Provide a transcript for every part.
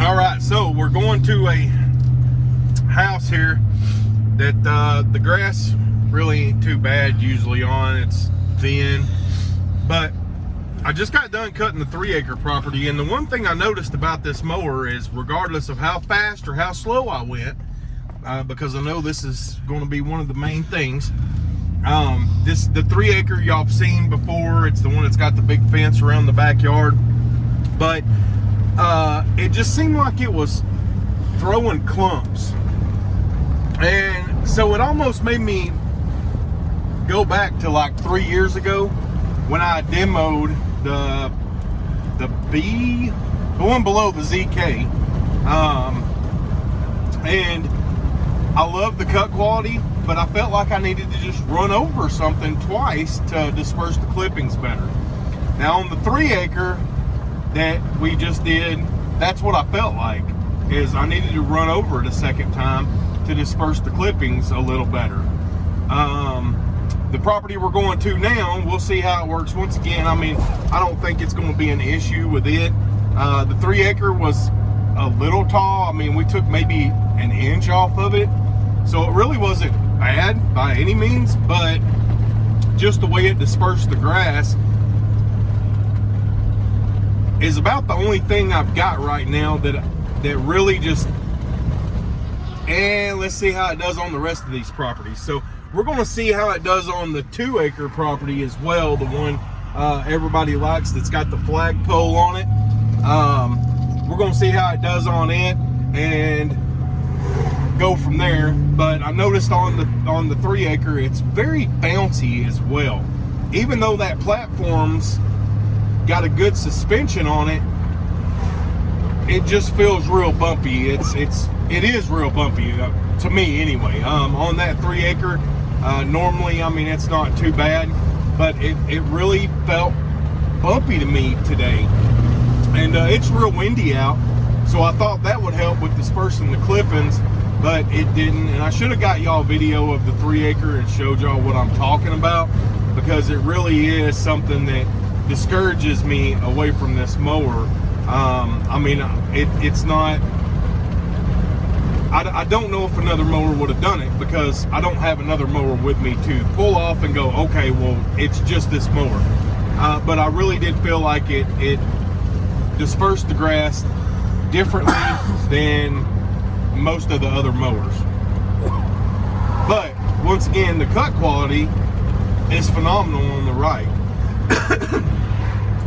All right, so we're going to a house here that the grass really ain't too bad usually on. It's thin, but I just got done cutting the 3-acre property, and the one thing I noticed about this mower is regardless of how fast or how slow I went, because I know this is going to be one of the main things, the 3-acre y'all have seen before. It's the one that's got the big fence around the backyard, but it just seemed like it was throwing clumps, and so it almost made me go back to like 3 years ago when I demoed the one below the ZK, and I love the cut quality, but I felt like I needed to just run over something twice to disperse the clippings better. Now on the 3-acre that we just did, that's what I felt like, is I needed to run over it a second time to disperse the clippings a little better. The property we're going to now, we'll see how it works. Once again, I mean, I don't think it's going to be an issue with it. The 3-acre was a little tall. I mean, we took maybe an inch off of it, so it really wasn't bad by any means, but just the way it dispersed the grass is about the only thing I've got right now that really just, and let's see how it does on the rest of these properties. So we're going to see how it does on the 2-acre property as well, the one everybody likes that's got the flagpole on it. We're going to see how it does on it and go from there. But I noticed on the 3-acre, it's very bouncy as well. Even though that platform's got a good suspension on it, it just feels real bumpy. It is real bumpy to me anyway. On that 3-acre, normally, I mean, it's not too bad, but it really felt bumpy to me today. And it's real windy out, so I thought that would help with dispersing the clippings, but it didn't. And I should have got y'all video of the 3-acre and showed y'all what I'm talking about, because it really is something that discourages me away from this mower. I mean, it's not, I don't know if another mower would have done it, because I don't have another mower with me to pull off and go, okay, well, it's just this mower. But I really did feel like it dispersed the grass differently than most of the other mowers. But once again, the cut quality is phenomenal on the Wright.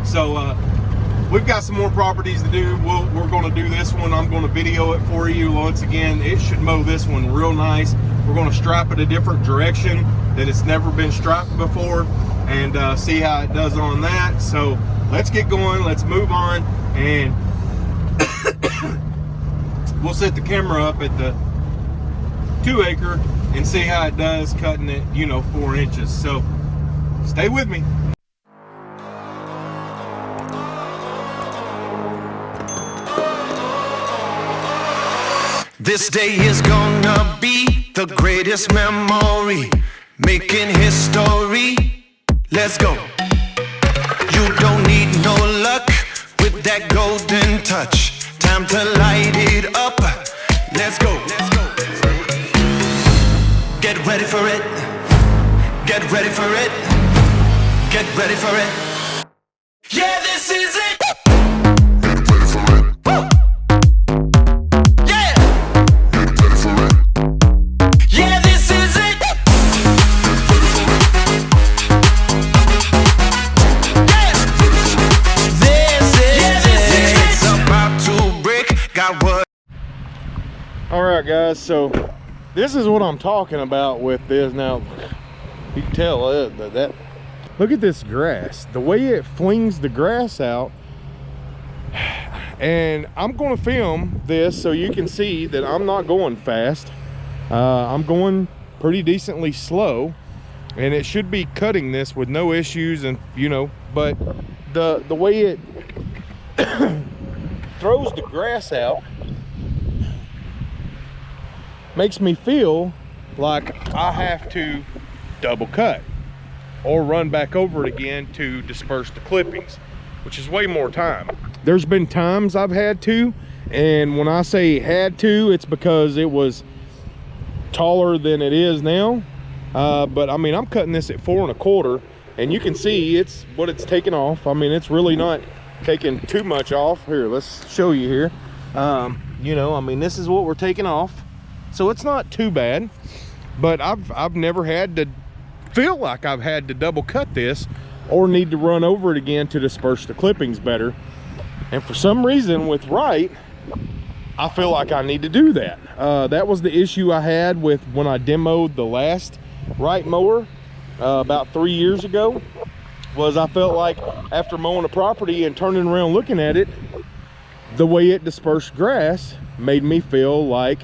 So we've got some more properties to do. We're going to do this one. I'm going to video it for you. Once again, it should mow this one real nice. We're going to stripe it a different direction that it's never been striped before, and see how it does on that. So let's get going. Let's move on, and we'll set the camera up at the 2-acre and see how it does cutting it, 4 inches. So stay with me. This day is gonna be the greatest memory, making history. Let's go. You don't need no luck with that golden touch. Time to light it up. Let's go. Get ready for it. Get ready for it. Get ready for it. Yeah, this is it. All right, guys, so this is what I'm talking about with this. Now you can tell that look at this grass, the way it flings the grass out. And I'm going to film this so you can see that I'm not going fast. I'm going pretty decently slow, and it should be cutting this with no issues. And but the way it throws the grass out makes me feel like I have to double cut or run back over it again to disperse the clippings, which is way more time. There's been times I've had to, And when I say had to, it's because it was taller than it is now. But I mean, I'm cutting this at 4 1/4, and you can see it's what it's taking off. I mean, it's really not taking too much off. Here, let's show you here. You know, I mean, this is what we're taking off, so it's not too bad. But I've never had to feel like I've had to double cut this or need to run over it again to disperse the clippings better. And for some reason with Wright, I feel like I need to do that. That was the issue I had with when I demoed the last Wright mower about 3 years ago. Was I felt like after mowing a property and turning around looking at it, the way it dispersed grass made me feel like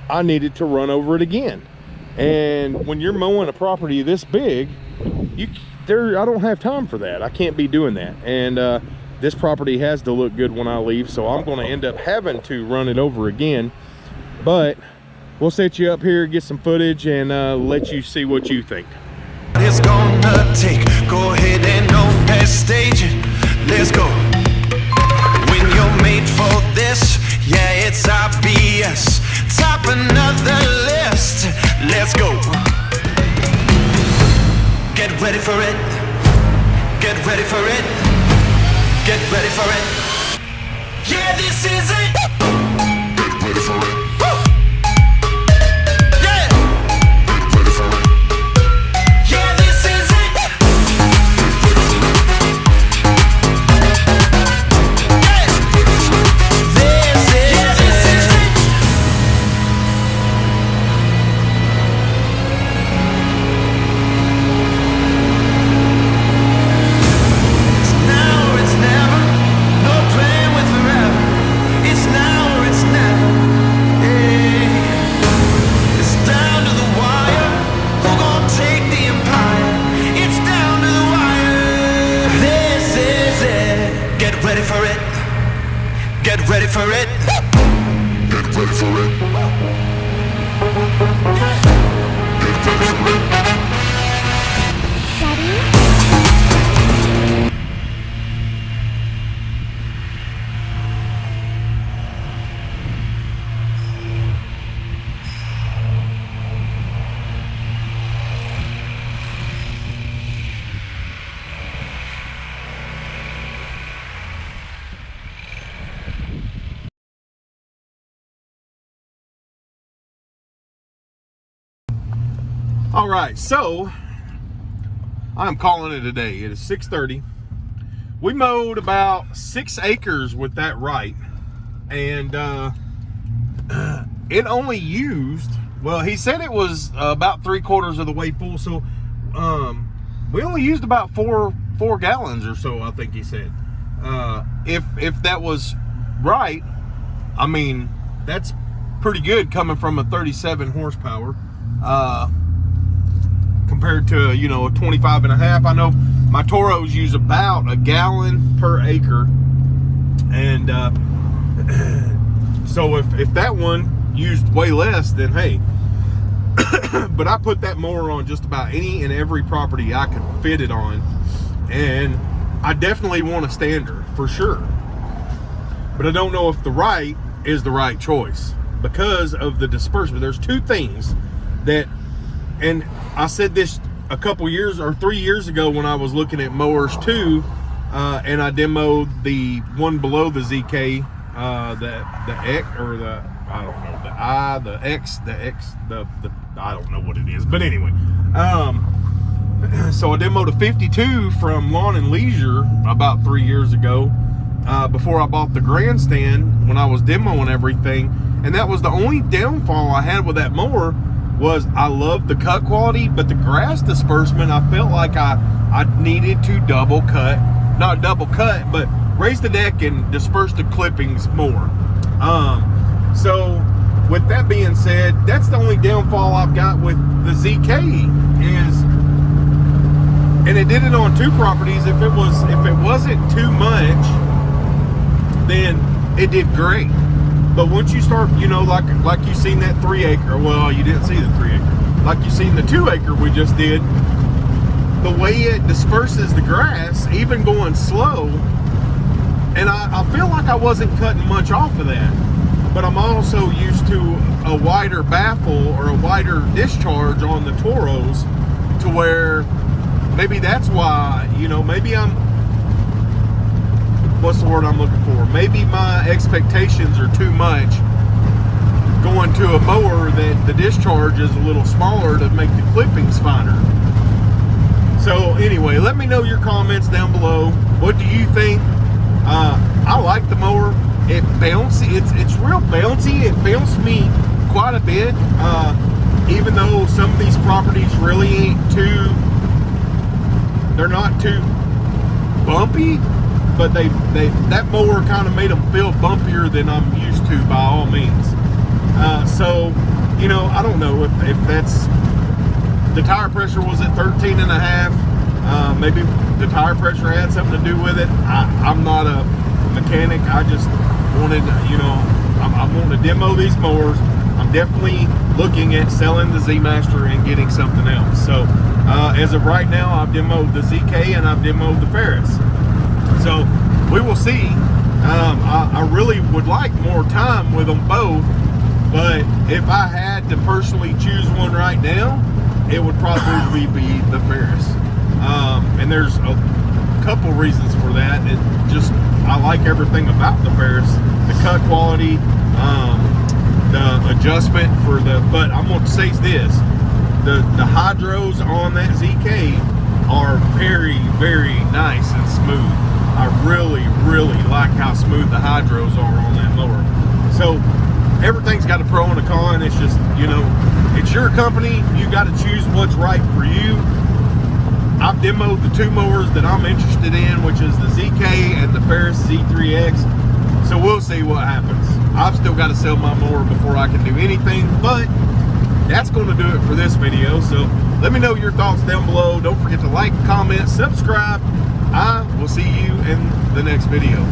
I needed to run over it again. And when you're mowing a property this big, I don't have time for that. I can't be doing that. And this property has to look good when I leave, so I'm going to end up having to run it over again. But we'll set you up here, get some footage, and let you see what you think. It's gonna take, go ahead and overstage it. Let's go. When you're made for this, yeah, it's obvious. Top another list. Let's go. Get ready for it. Get ready for it. Get ready for it. Yeah, this is it. Get ready for it. Get ready for it. Get ready for it. Get ready for it. All right, so I'm calling it a day. It is 6:30. We mowed about 6 acres with that Wright, and it only used, well, he said it was about 3/4 of the way full, so we only used about four gallons or so, I think he said. If that was right, I mean, that's pretty good coming from a 37 horsepower. Compared to, you know, a 25.5. I know my Toros use about a gallon per acre, and so if that one used way less, then hey. But I put that mower on just about any and every property I could fit it on, and I definitely want a Stander for sure. But I don't know if the Wright is the right choice because of the disbursement. There's two things that, and I said this a couple years or 3 years ago when I was looking at mowers too, and I demoed the one below the ZK, the X, or the, I don't know, the I, the X, the I don't know what it is, but anyway, so I demoed a 52 from Lawn and Leisure about 3 years ago, before I bought the Grandstand, when I was demoing everything. And that was the only downfall I had with that mower, was I loved the cut quality, but the grass disbursement, I felt like I needed to double cut, not double cut, but raise the deck and disperse the clippings more. So with that being said, that's the only downfall I've got with the ZK is, and it did it on 2 properties. If it wasn't too much, then it did great. But once you start, you know, like you seen that 3 acre, well, you didn't see the 3 acre, like you seen the 2 acre we just did, the way it disperses the grass, even going slow, And I feel like I wasn't cutting much off of that. But I'm also used to a wider baffle or a wider discharge on the Toros, to where maybe that's why, you know, maybe what's the word I'm looking for? Maybe my expectations are too much going to a mower that the discharge is a little smaller to make the clippings finer. So anyway, let me know your comments down below. What do you think? I like the mower. It bouncy. It's real bouncy. It bounced me quite a bit. Even though some of these properties really ain't they're not too bumpy, but that mower kind of made them feel bumpier than I'm used to by all means. So, you know, I don't know if that's, the tire pressure was at 13 and a half. Maybe the tire pressure had something to do with it. I'm not a mechanic. I just wanted, you know, I'm wanting to demo these mowers. I'm definitely looking at selling the Z-Master and getting something else. So as of right now, I've demoed the ZK and I've demoed the Ferris. So we will see. I really would like more time with them both, but if I had to personally choose one right now, it would probably be the Ferris. And there's a couple reasons for that. I like everything about the Ferris, the cut quality, the adjustment for but I'm going to say this, the hydros on that ZK are very, very nice and smooth. I really, really like how smooth the hydros are on that mower. So everything's got a pro and a con. It's just, you know, it's your company. You got to choose what's right for you. I've demoed the two mowers that I'm interested in, which is the ZK and the Ferris Z3X. So we'll see what happens. I've still got to sell my mower before I can do anything, but that's going to do it for this video. So let me know your thoughts down below. Don't forget to like, comment, subscribe. I will see you in the next video.